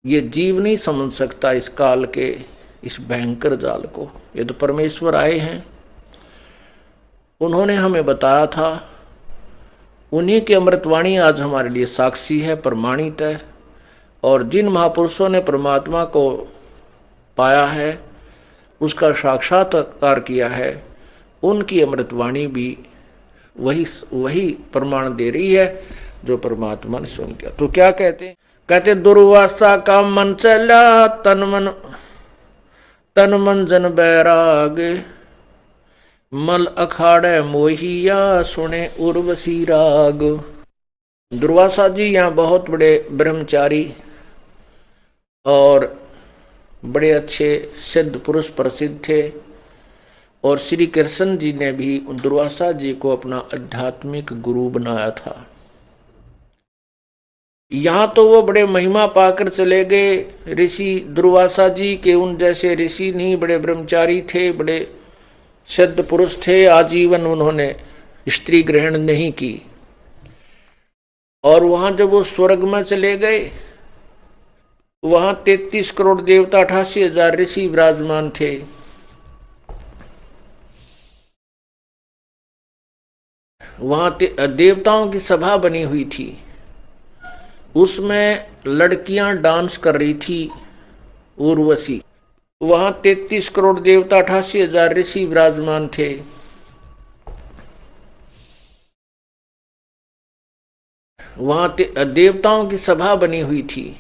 ये जीव नहीं समझ सकता इस काल के इस भयंकर जाल को। ये तो परमेश्वर आए हैं, उन्होंने हमें बताया था। उन्हीं की अमृतवाणी आज हमारे लिए साक्षी है, प्रमाणित है। और जिन महापुरुषों ने परमात्मा को पाया है, उसका साक्षात्कार किया है, उनकी अमृतवाणी भी वही वही प्रमाण दे रही है जो परमात्मा ने स्वयं किया। तो क्या कहते, कहते दुर्वासा का मन चला तन मन जन बैराग, मल अखाड़े मोहिया सुने उर्वशी राग। दुर्वासा जी यहाँ बहुत बड़े ब्रह्मचारी और बड़े अच्छे सिद्ध पुरुष प्रसिद्ध थे। और श्री कृष्ण जी ने भी दुर्वासा जी को अपना आध्यात्मिक गुरु बनाया था। यहां तो वो बड़े महिमा पाकर चले गए ऋषि दुर्वासा जी के, उन जैसे ऋषि नहीं, बड़े ब्रह्मचारी थे, बड़े सिद्ध पुरुष थे। आजीवन उन्होंने स्त्री ग्रहण नहीं की। और वहां जब वो स्वर्ग में चले गए, वहां 33 करोड़ देवता 88,000 ऋषि विराजमान थे। वहां देवताओं की सभा बनी हुई थी, उसमें लड़कियां डांस कर रही थी, उर्वशी। वहां 33 करोड़ देवता 88,000 ऋषि विराजमान थे। वहां देवताओं की सभा बनी हुई थी,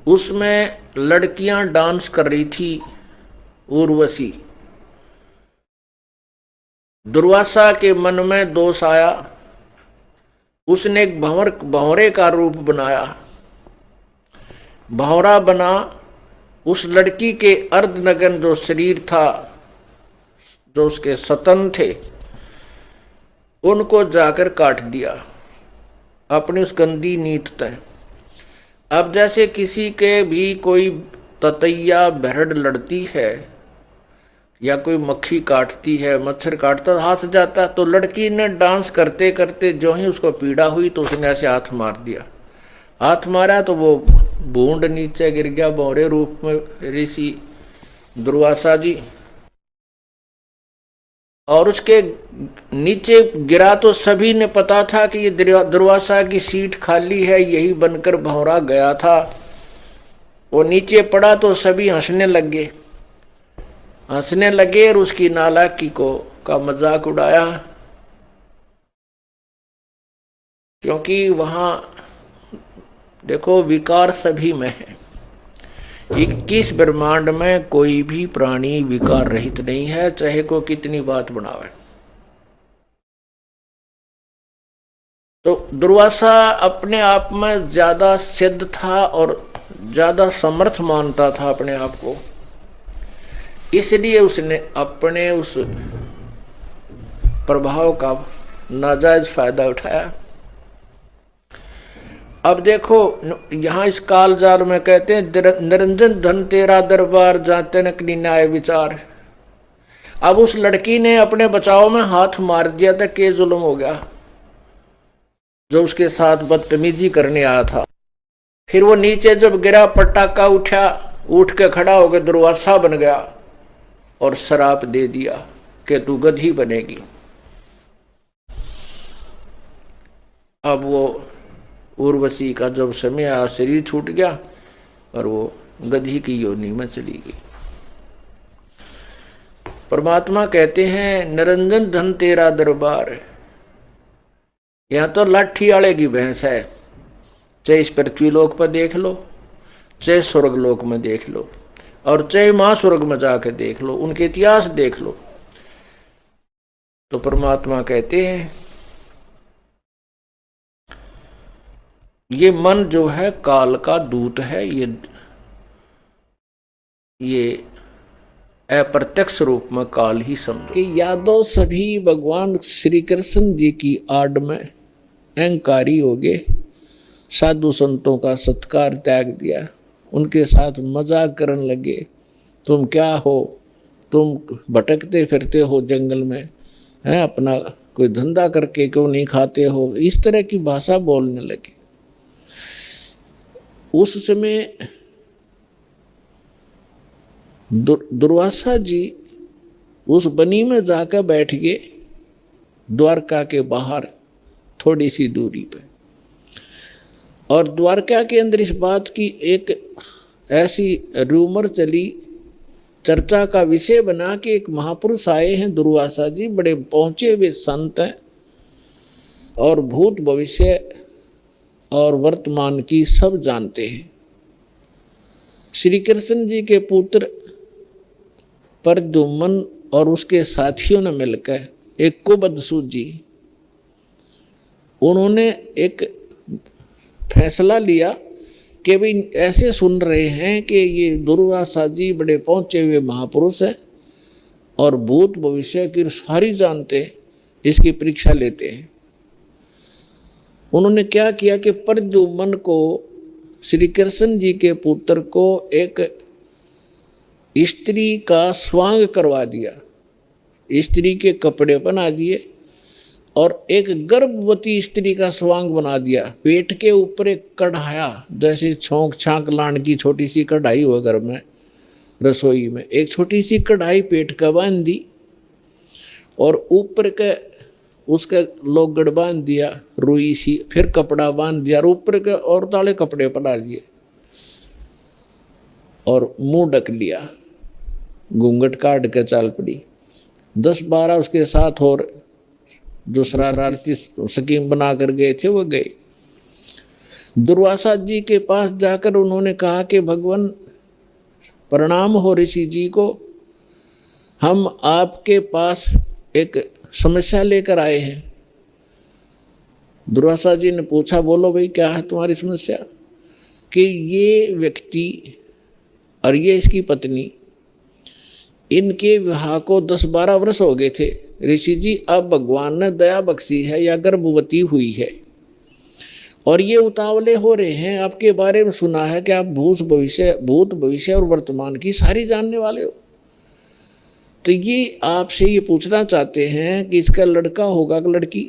उसमें लड़कियां डांस कर रही थी, उर्वशी। दुर्वासा के मन में दोष आया, उसने एक भंवरे का रूप बनाया। भंवरा बना, उस लड़की के अर्धनग्न जो शरीर था, जो उसके सतन थे, उनको जाकर काट दिया अपनी उस गंदी नीत तय। अब जैसे किसी के भी कोई ततैया बहड़ लड़ती है या कोई मक्खी काटती है, मच्छर काटता, हाथ जाता, तो लड़की ने डांस करते करते जो ही उसको पीड़ा हुई तो उसने ऐसे हाथ मार दिया। हाथ मारा तो वो बूंद नीचे गिर गया, भंवरे रूप में ऋषि दुर्वासा जी। और उसके नीचे गिरा तो सभी ने पता था कि ये दुर्वासा की सीट खाली है, यही बनकर भंवरा गया था। वो नीचे पड़ा तो सभी हंसने लगे और उसकी नालायकी का मजाक उड़ाया। क्योंकि वहां देखो विकार सभी में है। 21 ब्रह्मांड में कोई भी प्राणी विकार रहित नहीं है, चाहे को कितनी बात बनावे। तो दुर्वासा अपने आप में ज्यादा सिद्ध था और ज्यादा समर्थ मानता था अपने आप को, इसलिए उसने अपने उस प्रभाव का नाजायज फायदा उठाया। अब देखो यहां इस कालजार में कहते हैं निरंजन धन तेरा दरबार जाते नकली न्याय विचार। अब उस लड़की ने अपने बचाव में हाथ मार दिया था, के जुल्म हो गया जो उसके साथ बदतमीजी करने आया था। फिर वो नीचे जब गिरा, पटाखा उठा, उठ के खड़ा हो गया, दुर्वासा बन गया और श्राप दे दिया कि तू गधी बनेगी। अब वो उर्वशी का जब समय आया, शरीर छूट गया और वो गधी की योनि में चली गई। परमात्मा कहते हैं निरंजन धन तेरा दरबार। यहां तो लाठी आले की भैंस है, चाहे इस पृथ्वी लोक पर देख लो, चाहे स्वर्ग लोक में देख लो, और चाहे महास्वर्ग में जाकर देख लो, उनके इतिहास देख लो। तो परमात्मा कहते हैं ये मन जो है काल का दूत है, ये अप्रत्यक्ष रूप में काल ही समझो कि यादव सभी भगवान श्री कृष्ण जी की आड़ में अहंकारी हो गए, साधु संतों का सत्कार त्याग दिया, उनके साथ मजाक करने लगे। तुम क्या हो, तुम भटकते फिरते हो जंगल में, हैं अपना कोई धंधा करके क्यों नहीं खाते हो, इस तरह की भाषा बोलने लगे। उस समय दुर्वासा जी उस बनी में जाकर बैठ गए, द्वारका के बाहर थोड़ी सी दूरी पे। और द्वारका के अंदर इस बात की एक ऐसी रूमर चली, चर्चा का विषय बना कि एक महापुरुष आए हैं दुर्वासा जी, बड़े पहुंचे हुए संत हैं और भूत भविष्य और वर्तमान की सब जानते हैं। श्री कृष्ण जी के पुत्र प्रद्युम्न और उसके साथियों ने मिलकर एक कुबदसूत जी, उन्होंने एक फैसला लिया कि भाई ऐसे सुन रहे हैं कि ये दुर्वासा जी बड़े पहुंचे हुए महापुरुष हैं और भूत भविष्य की सारी जानते हैं, इसकी परीक्षा लेते हैं। उन्होंने क्या किया कि प्रद्युम्न को, श्री कृष्ण जी के पुत्र को, एक स्त्री का स्वांग करवा दिया, स्त्री के कपड़े बना दिए और एक गर्भवती स्त्री का स्वांग बना दिया। पेट के ऊपर एक कढ़ाया, जैसे छोंक छांक लाने की छोटी सी कढ़ाई हो घर में रसोई में, एक छोटी सी कढ़ाई पेट का बांध दी और ऊपर के उसका लोगड़ बांध दिया रुई सी, फिर कपड़ा बांध दिया और ऊपर के और ताले कपड़े पड़ा दिए और मुंह ढक लिया, घूंघट काट के चाल पड़ी। 10-12 उसके साथ और जो शरारती स्कीम बना कर गए थे वो गए। दुर्वासा जी के पास जाकर उन्होंने कहा कि भगवान प्रणाम हो ऋषि जी को, हम आपके पास एक समस्या लेकर आए हैं। दुर्वासा जी ने पूछा, बोलो भाई क्या है तुम्हारी समस्या? कि ये व्यक्ति और ये इसकी पत्नी, इनके विवाह को 10-12 वर्ष हो गए थे ऋषि जी, अब भगवान ने दया बख्शी है या गर्भवती हुई है और ये उतावले हो रहे हैं। आपके बारे में सुना है कि आप भूत भविष्य और वर्तमान की सारी जानने वाले हो, तो ये आपसे ये पूछना चाहते हैं कि इसका लड़का होगा कि लड़की?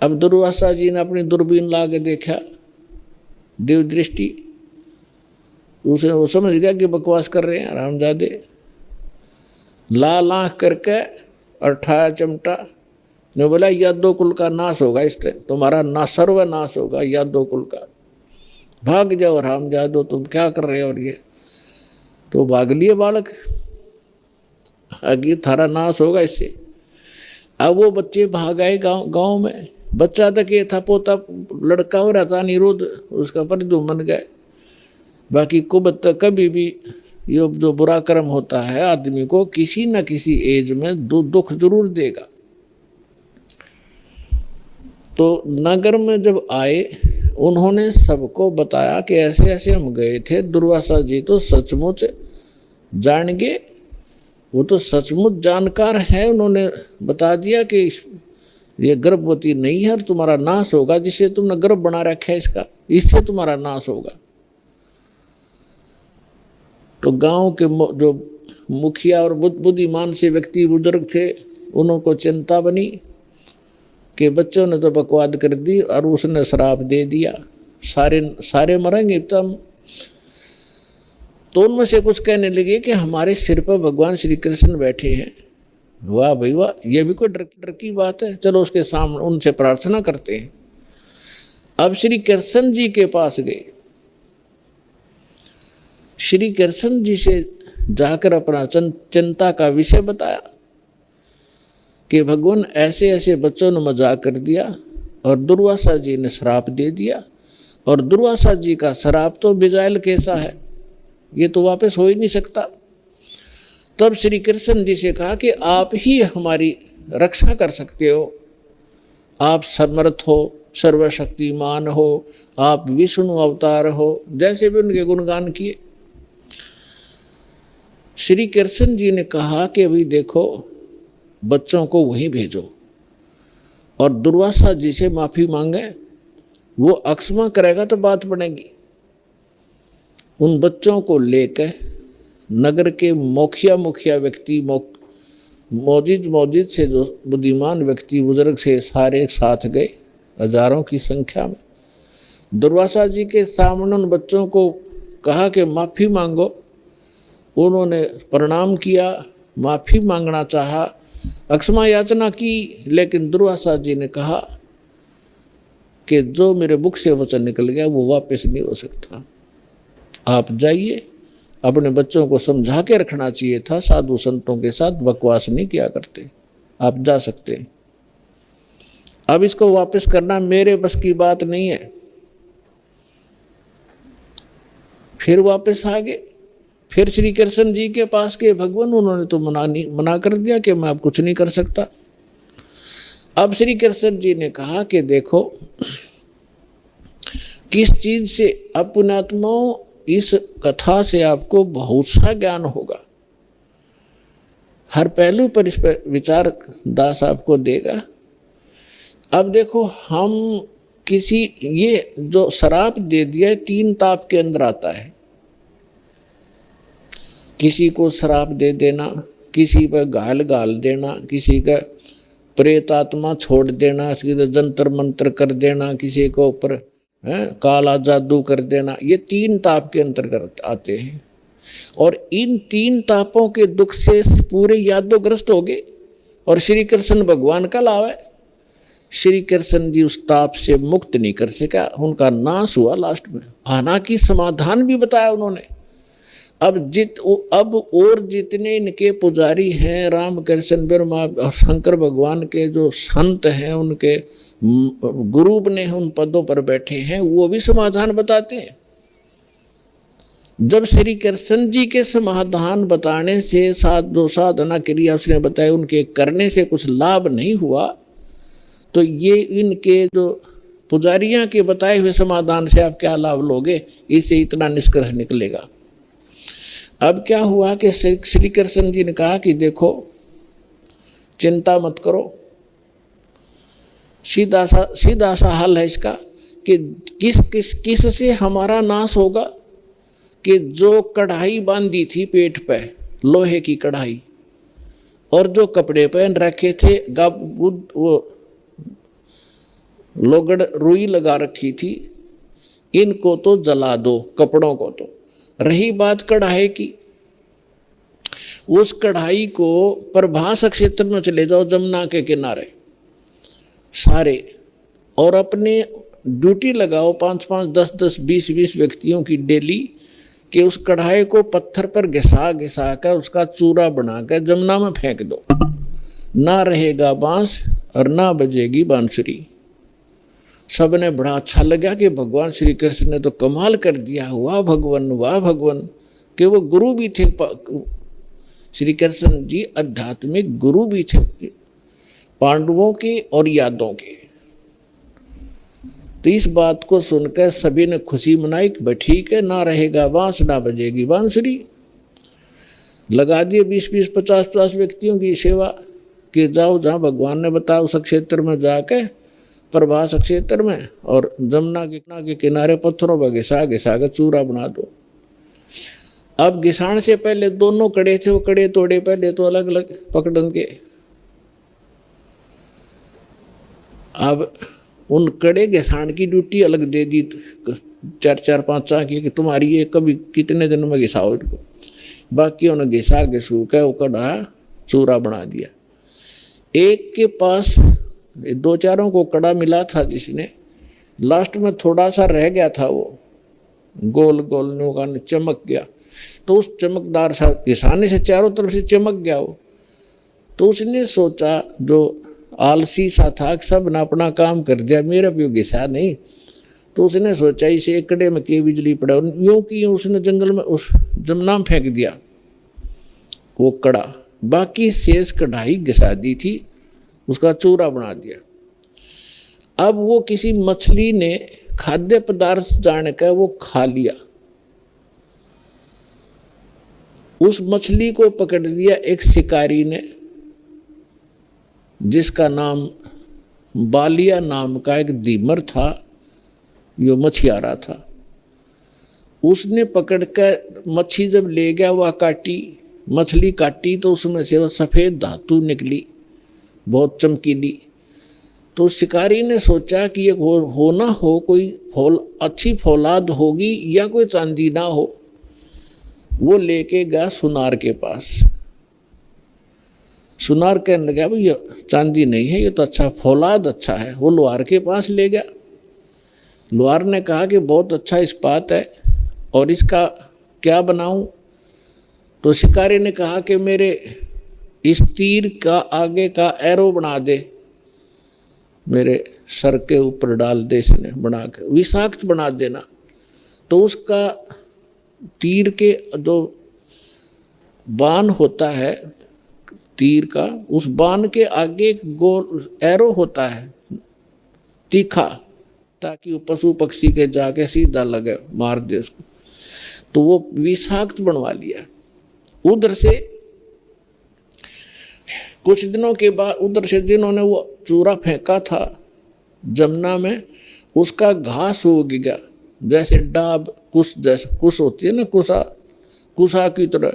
अब दुर्वासा जी ने अपनी दूरबीन ला के देखा, देव दृष्टि, उसे वो समझ गया कि बकवास कर रहे हैं रामजादे। लाल आँख करके और ठाया चमटा ने बोला, यादव कुल का नाश होगा, इससे तुम्हारा ना सर्वनाश होगा, यादव कुल का। भाग जाओ रामजादो, तुम क्या कर रहे हो? और ये तो भाग लिए बालक, आगे थारा नाश होगा इससे। अब वो बच्चे भाग आए गांव में। बच्चा तक ये था, पोता लड़का हो रहा था निरुद्ध, उसका प्रद्युम्न गए। बाकी कुबत कभी भी ये जो बुरा कर्म होता है आदमी को किसी न किसी एज में दुख जरूर देगा। तो नगर में जब आए, उन्होंने सबको बताया कि ऐसे ऐसे हम गए थे। दुर्वासा जी तो सचमुच जान गए, वो तो सचमुच जानकार है। उन्होंने बता दिया कि ये गर्भवती नहीं है और तुम्हारा नाश होगा, जिसे तुमने गर्भ बना रखा है इसका, इससे तुम्हारा नाश होगा। तो गांव के जो मुखिया और बुद्धिमान से व्यक्ति बुजुर्ग थे, उनको चिंता बनी कि बच्चों ने तो बकवाद कर दी और उसने श्राप दे दिया, सारे मरेंगे तब। तो उनमें से कुछ कहने लगे कि हमारे सिर पर भगवान श्री कृष्ण बैठे हैं। वाह भाई वाह, ये भी कोई डर की बात है, चलो उसके सामने उनसे प्रार्थना करते हैं। अब श्री कृष्ण जी के पास गए, श्री कृष्ण जी से जाकर अपना चिंता का विषय बताया कि भगवान ऐसे ऐसे बच्चों ने मजाक कर दिया और दुर्वासा जी ने श्राप दे दिया, और दुर्वासा जी का श्राप तो बिजाइल कैसा है, ये तो वापस हो ही नहीं सकता। तब श्री कृष्ण जी से कहा कि आप ही हमारी रक्षा कर सकते हो, आप समर्थ हो, सर्वशक्तिमान हो, आप विष्णु अवतार हो, जैसे भी उनके गुणगान किए। श्री कृष्ण जी ने कहा कि अभी देखो, बच्चों को वहीं भेजो और दुर्वासा जी से माफी मांगे, वो अक्षमा करेगा तो बात बनेगी। उन बच्चों को लेकर नगर के मुखिया व्यक्ति, मौजिद से जो बुद्धिमान व्यक्ति बुजुर्ग से सारे साथ गए, हजारों की संख्या में। दुर्वासा जी के सामने उन बच्चों को कहा कि माफ़ी मांगो। उन्होंने प्रणाम किया, माफ़ी मांगना चाहा, अक्षमा याचना की, लेकिन दुर्वासा जी ने कहा कि जो मेरे मुख से वचन निकल गया वो वापस नहीं हो सकता। आप जाइए, अपने बच्चों को समझा के रखना चाहिए था, साधु संतों के साथ बकवास नहीं किया करते, आप जा सकते हैं। अब इसको वापस करना मेरे बस की बात नहीं है। फिर वापस आ गए, फिर श्री कृष्ण जी के पास गए भगवान, उन्होंने तो मना कर दिया कि मैं अब कुछ नहीं कर सकता। अब श्री कृष्ण जी ने कहा कि देखो, किस चीज से पुण्यात्माओं, इस कथा से आपको बहुत सा ज्ञान होगा, हर पहलू पर इस पर विचार दास आपको देगा। अब देखो, हम किसी, ये जो शराप दे दिया 3 ताप के अंदर आता है। किसी को शराप दे देना, किसी पर गाल देना, किसी का प्रेत आत्मा छोड़ देना, किसी का जंतर मंत्र कर देना, किसी को ऊपर काला जादू कर देना, ये 3 ताप के अंतर्गत आते हैं। और इन 3 तापों के दुख से पूरे यादोग्रस्त हो गए और श्री कृष्ण भगवान का लाभ है। श्री कृष्ण जी उस ताप से मुक्त नहीं कर सका, उनका नाश हुआ लास्ट में। हालांकि समाधान भी बताया उन्होंने। अब और जितने इनके पुजारी हैं, राम कृष्ण ब्रह्मा और शंकर भगवान के जो संत हैं, उनके गुरु ने उन पदों पर बैठे हैं, वो भी समाधान बताते हैं। जब श्री कृष्ण जी के समाधान बताने से जो साधना क्रिया उसने बताया उनके करने से कुछ लाभ नहीं हुआ, तो ये इनके जो पुजारियां के बताए हुए समाधान से आप क्या लाभ लोगे, इससे इतना निष्कर्ष निकलेगा। अब क्या हुआ कि श्री कृष्ण जी ने कहा कि देखो, चिंता मत करो, सीधा सा हल है इसका कि किस से हमारा नाश होगा, कि जो कढ़ाई बांधी थी पेट पे, लोहे की कढ़ाई, और जो कपड़े पहन रखे थे, वो लोगड़ रुई लगा रखी थी, इनको तो जला दो, कपड़ों को तो। रही बात कढ़ाई की, उस कढ़ाई को प्रभास क्षेत्र में चले जाओ, जमुना के किनारे सारे, और अपने ड्यूटी लगाओ 5-5, 10-10, 20-20 व्यक्तियों की डेली, कि उस कढ़ाई को पत्थर पर घिसा कर उसका चूरा बनाकर जमुना में फेंक दो। ना रहेगा बांस और ना बजेगी बांसुरी। सबने बड़ा अच्छा लगा कि भगवान श्री कृष्ण ने तो कमाल कर दिया, वाह भगवान, वाह भगवान। कि वो गुरु भी थे, श्री कृष्ण जी आध्यात्मिक गुरु भी थे पांडवों के और यादवों के। तो इस बात को सुनकर सभी ने खुशी मनाई कि ठीक है, ना रहेगा बांस ना बजेगी बांसुरी। लगा दिए 20-20, 50-50 व्यक्तियों की सेवा कि जाओ जहाँ भगवान ने बताया उस क्षेत्र में जाके, प्रभास क्षेत्र में, और जमुना के किनारे पत्थरों पर घिसा कर चूरा बना दो। अब घिसाण से पहले दोनों कड़े थे, वो कड़े तोड़े पहले तो अलग अलग पकड़न के। अब उन कड़े घिसाण की ड्यूटी अलग दे दी 4-4, 5 की, कि तुम्हारी ये कभी कितने दिन में घिसाओ इनको। बाकी उन्हें घिसू के वो कड़ा चूरा बना दिया। एक के पास 2-4 को कड़ा मिला था, जिसने लास्ट में थोड़ा सा रह गया था, वो गोल गोल नौका चमक गया, तो उस चमकदार सा घिसाने से चारों तरफ से चमक गया वो। तो उसने सोचा, जो आलसी सा था, सब ने अपना काम कर दिया, मेरा भी घिसा नहीं, तो उसने सोचा इसे एक कड़े में के बिजली पड़ा, यूं की उसने जंगल में उस जमुना में फेंक दिया वो कड़ा। बाकी शेष कढ़ाई घिसा दी थी, उसका चूरा बना दिया। अब वो किसी मछली ने खाद्य पदार्थ जानकर वो खा लिया, उस मछली को पकड़ लिया एक शिकारी ने, जिसका नाम बालिया नाम का एक दीमर था, जो मछियारा था। उसने पकड़कर मच्छी जब ले गया, वह मछली काटी तो उसमें से वो सफ़ेद धातु निकली, बहुत चमकीली। तो शिकारी ने सोचा कि ये हो ना हो कोई अच्छी फौलाद होगी या कोई चांदी ना हो। वो लेके गया सुनार के पास। सुनार कहने लगा भाई ये चांदी नहीं है, ये तो अच्छा फौलाद अच्छा है। वो लोहार के पास ले गया। लोहार ने कहा कि बहुत अच्छा इस्पात है और इसका क्या बनाऊं? तो शिकारी ने कहा कि मेरे इस तीर का आगे का एरो बना दे, मेरे सर के ऊपर डाल दे, इसने बना के विषाक्त बना देना। तो उसका तीर के जो बाण होता है तीर का, उस बाण के आगे एक गोल एरो होता है तीखा, ताकि वो पशु पक्षी के जाके सीधा लगे, मार दे उसको। तो वो विषाक्त बनवा लिया। उधर से कुछ दिनों के बाद उधर से जिन्होंने वो चूरा फेंका था जमुना में, उसका घास उग गया, जैसे डाब कुश, जैसे कुश होती है ना, कुशा की तरह,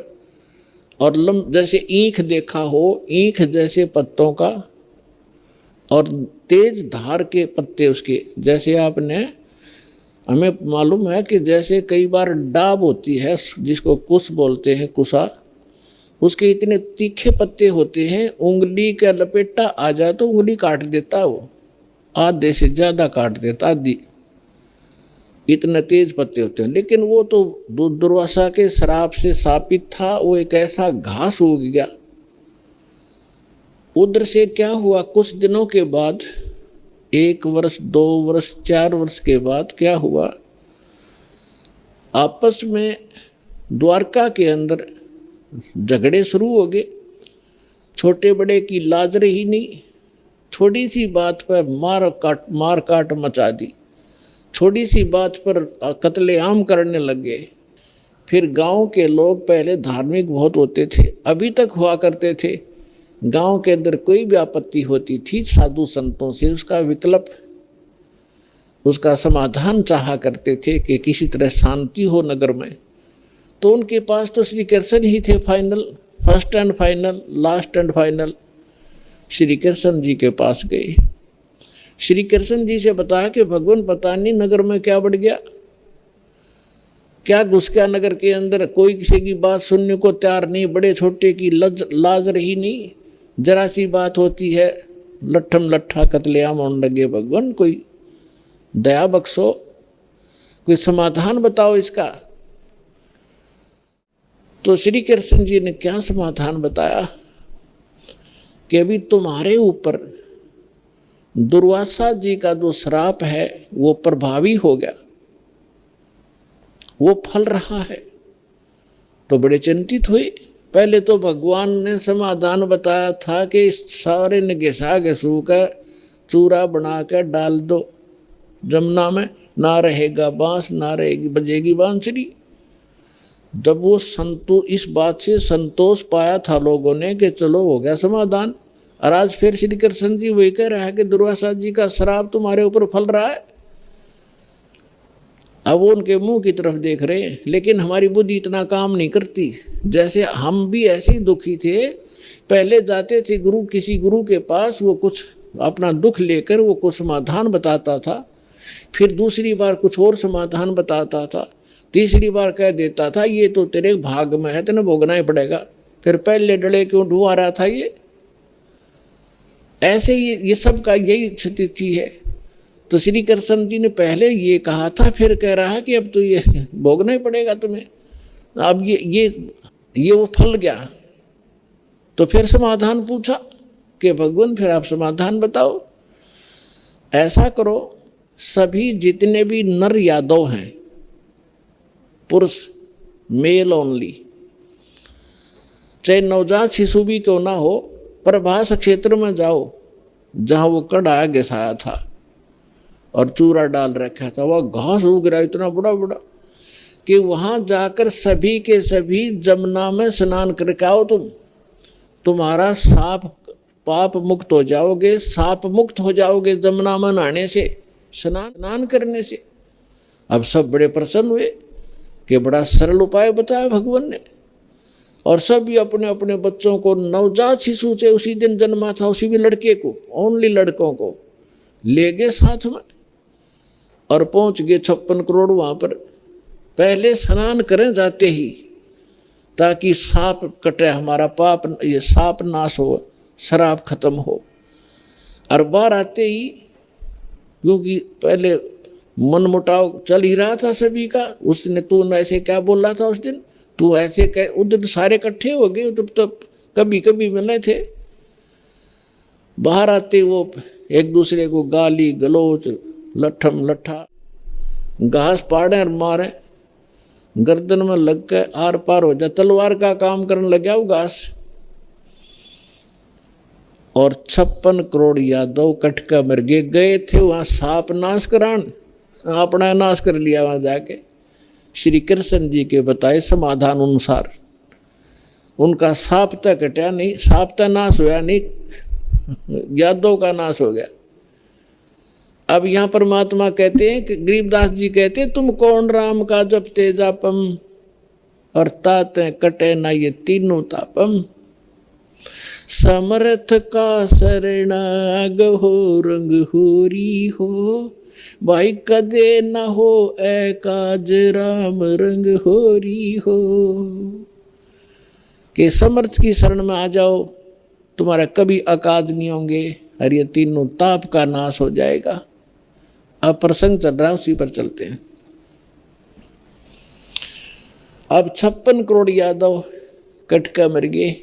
और जैसे ईख देखा हो, ईख जैसे पत्तों का, और तेज धार के पत्ते उसके, जैसे आपने हमें मालूम है कि जैसे कई बार डाब होती है जिसको कुश बोलते हैं, कुशा, उसके इतने तीखे पत्ते होते हैं, उंगली का लपेटा आ जाए तो उंगली काट देता, वो आधे से ज़्यादा काट देता, आधी, इतने तेज पत्ते होते हैं। लेकिन वो तो दुर्वासा के श्राप से शापित था, वो एक ऐसा घास उग गया। उधर से क्या हुआ, कुछ दिनों के बाद, 1 वर्ष 2 वर्ष 4 वर्ष के बाद क्या हुआ, आपस में द्वारका के अंदर झगड़े शुरू हो गए। छोटे बड़े की लाज रही नहीं, थोड़ी सी बात पर मार काट मचा दी, छोटी सी बात पर कत्लेआम करने लग गए। फिर गांव के लोग पहले धार्मिक बहुत होते थे, अभी तक हुआ करते थे, गांव के अंदर कोई भी आपत्ति होती थी साधु संतों से उसका विकल्प, उसका समाधान चाहा करते थे कि किसी तरह शांति हो नगर में। तो उनके पास तो श्री कृष्ण ही थे final, first and final, last and final. Shri Krishna ji के पास गए, श्री कृष्ण जी से बताया कि भगवान पता नहीं नगर में क्या बढ़ गया, क्या घुस गया नगर के अंदर, कोई किसी की बात सुनने को तैयार नहीं, बड़े छोटे की लाज रही नहीं, जरा सी बात होती है लट्ठम लट्ठा कत्लेआम होने लगे। भगवान कोई दया बख्शो, कोई समाधान बताओ इसका। तो श्री कृष्ण जी ने क्या समाधान बताया कि अभी तुम्हारे ऊपर दुर्वासा जी का जो श्राप है वो प्रभावी हो गया, वो फल रहा है। तो बड़े चिंतित हुए। पहले तो भगवान ने समाधान बताया था कि सारे ने घिसा घिसू कर चूरा बना कर डाल दो जमुना में, ना रहेगा बांस, ना रहेगी बजेगी बांसुरी। जब वो इस बात से संतोष पाया था लोगों ने कि चलो हो गया समाधान, और आज फिर श्री कृष्ण जी वही कह रहा है कि दुर्वासा जी का श्राप तुम्हारे ऊपर फल रहा है। अब वो उनके मुंह की तरफ देख रहे हैं, लेकिन हमारी बुद्धि इतना काम नहीं करती। जैसे हम भी ऐसे ही दुखी थे, पहले जाते थे किसी गुरु के पास, वो कुछ अपना दुख लेकर वो कुछ समाधान बताता था, फिर दूसरी बार कुछ और समाधान बताता था, तीसरी बार कह देता था ये तो तेरे भाग में है, तेने भोगना ही पड़ेगा। फिर पहले डले क्यों ढूंढा रहा था ये। ऐसे ही ये सब का यही स्थिति है। तो श्री कृष्ण जी ने पहले ये कहा था, फिर कह रहा है कि अब तो ये भोगना ही पड़ेगा तुम्हें। अब ये वो फल गया। तो फिर समाधान पूछा कि भगवान फिर आप समाधान बताओ। ऐसा करो, सभी जितने भी नर यादव हैं, पुरुष, मेल ओनली, चाहे नवजात शिशु भी क्यों ना हो, प्रभास क्षेत्र में जाओ जहाँ वो कड़ा घिसाया था और चूरा डाल रखा था, वह घास उग रहा इतना बड़ा बड़ा कि वहाँ जाकर सभी के सभी जमुना में स्नान करके आओ। तुम्हारा पाप मुक्त हो जाओगे, साप मुक्त हो जाओगे जमुना में नहाने से, स्नान करने से। अब सब बड़े प्रसन्न हुए कि बड़ा सरल उपाय बताया भगवान ने। और सभी अपने अपने बच्चों को, नवजात शिशु से उसी दिन जन्मा था उसी भी लड़के को, ओनली लड़कों को, ले गए साथ में और पहुंच गए 56 करोड़ वहां पर। पहले स्नान करें जाते ही, ताकि साप कटे, हमारा पाप, ये साप नाश हो, शराब खत्म हो। और बाहर आते ही, क्योंकि पहले मनमुटाव चल ही रहा था सभी का, उसने तू ऐसे क्या बोल रहा था उस दिन, तू ऐसे कह, उस दिन सारे इकट्ठे हो गए, तो कभी कभी मिले थे। बाहर आते वो एक दूसरे को गाली गलोच, लठम लठा, घास पाड़े और मारे, गर्दन में लग के आर पार हो जा, तलवार का काम करने लग गया वो घास। और 56 करोड़ यादव कटका मर गए थे वहां साप नाश करान, अपना नाश कर लिया वहां जाके। श्री कृष्ण जी के बताए समाधान अनुसार उनका साप तक कटा नहीं, साप तक नाश होया नहीं, यादव का नाश हो गया। अब यहाँ परमात्मा कहते हैं कि गरीबदास जी कहते हैं, तुम कौन राम का जपते जापम और ताते कटे ना ये तीनों तापम। समर्थ का शरणाग हो रंग होरी हो, भाई कदे न हो ए काज राम रंग होरी हो। कि समर्थ की शरण में आ जाओ, तुम्हारा कभी अकाज नहीं होंगे और ये तीनों ताप का नाश हो जाएगा। अब प्रसंग चल रहा है, उसी पर चलते हैं। अब 56 करोड़ यादव कटका मर गए।